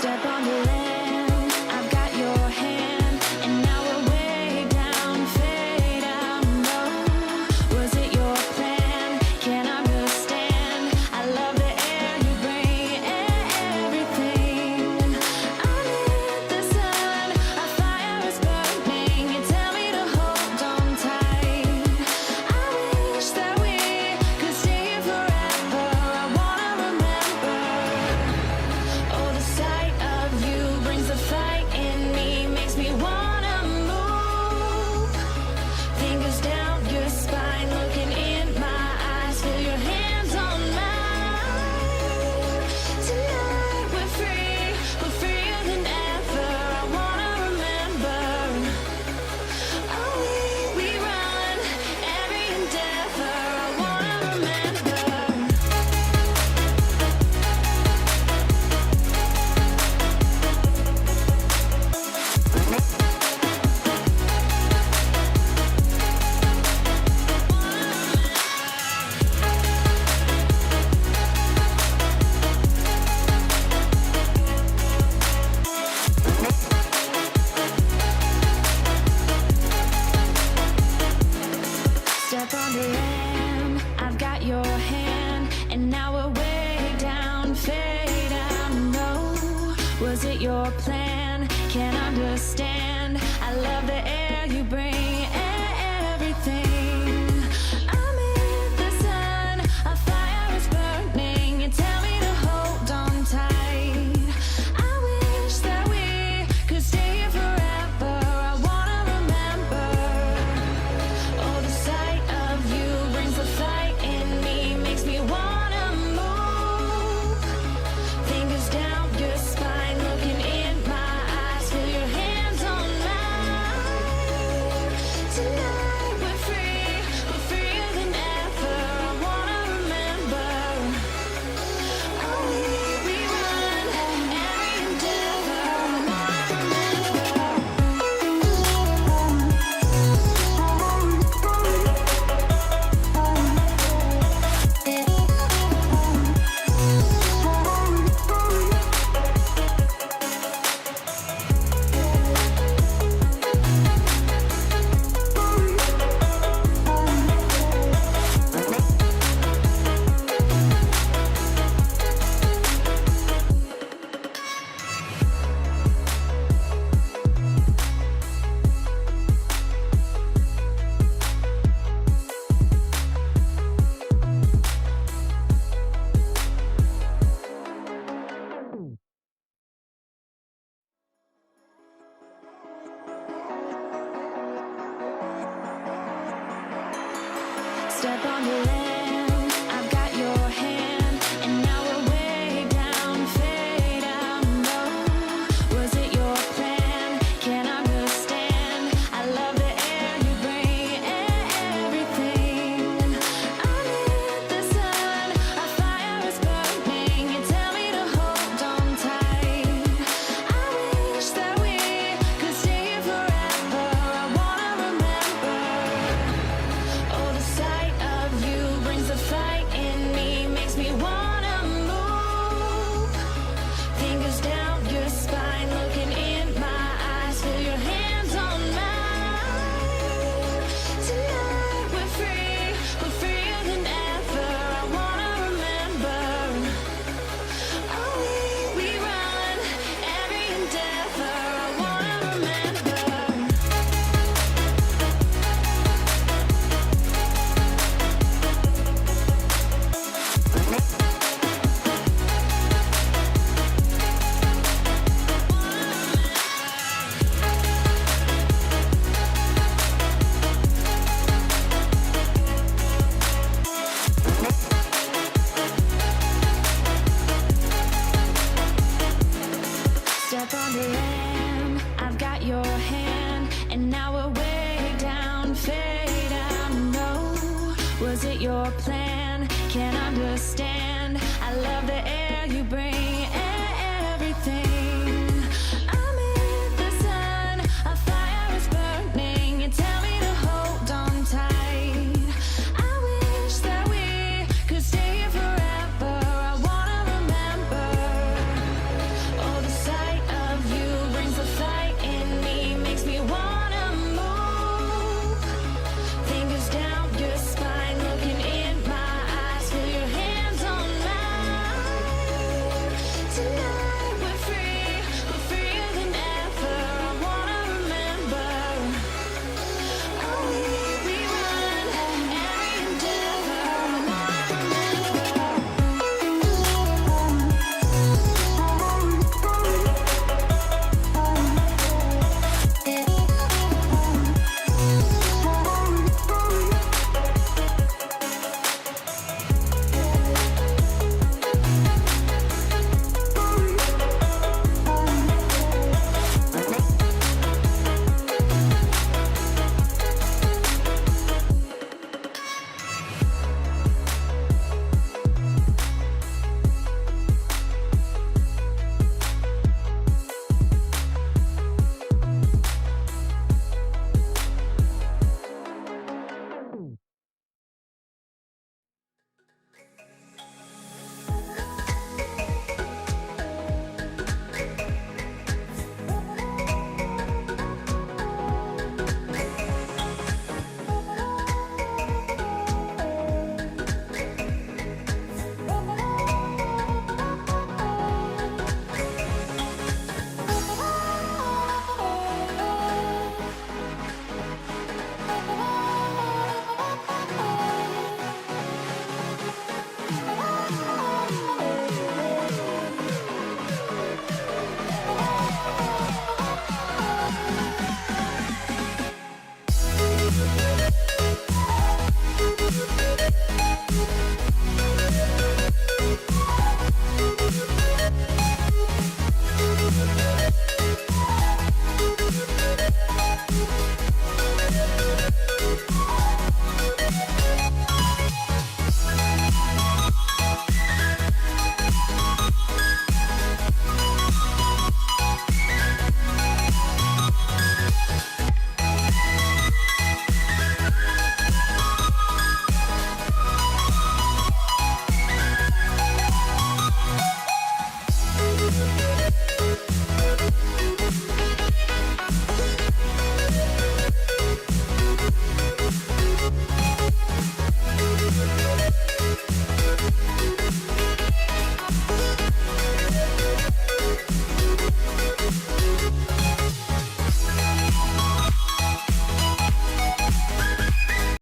Step on the land, I've got your hand, and now we're way down, fade out, no. Was it your plan? Can't understand. I love the air you bring, everything. Underneath the sun, a fire is burning. You tell me to hold on tight. I wish that we could stay here forever. I wanna remember. Oh, the sight of you brings the fight in me, makes me wanna move. Fingers down your spine, looking in my eyes, feel your hands on mine. Tonight we're free, we're freer than ever. I wanna remember. Oh, we run every endeavor. I wanna remember. Step on the land, I've got your hand, and now we're way down, fade out, no. Was it your plan? Can't understand. I love the air you bring, everything. I'm in the sun, a fire is burning. You tell me to hold on tight. I wish that we could stay here forever. I wanna remember. Oh, the sight of you brings the fight in me, makes me wanna move. Fingers down your spine, looking in my eyes, feel your hands on mine. Tonight we're free, we're freer than ever. I wanna remember. Oh, we run every endeavor. I wanna remember. Step on the land, I've got your hand, and now we're way down, fade out, no. Was it your plan? Can't understand. I love the air you bring, everything. Underneath the sun, a fire is burning. You tell me to hold on tight. I wish that we could stay here forever. I wanna remember. Oh, the sight of you brings the fight in me, makes me wanna move. Fingers down your spine, looking in my eyes, feel your hands on mine. Tonight we're free, we're freer than ever. I wanna remember. Oh, we run every endeavor. I wanna remember. Step on the land, I've got your hand, and now we're way down, fade out, no. Was it your plan? Can't understand. I love the air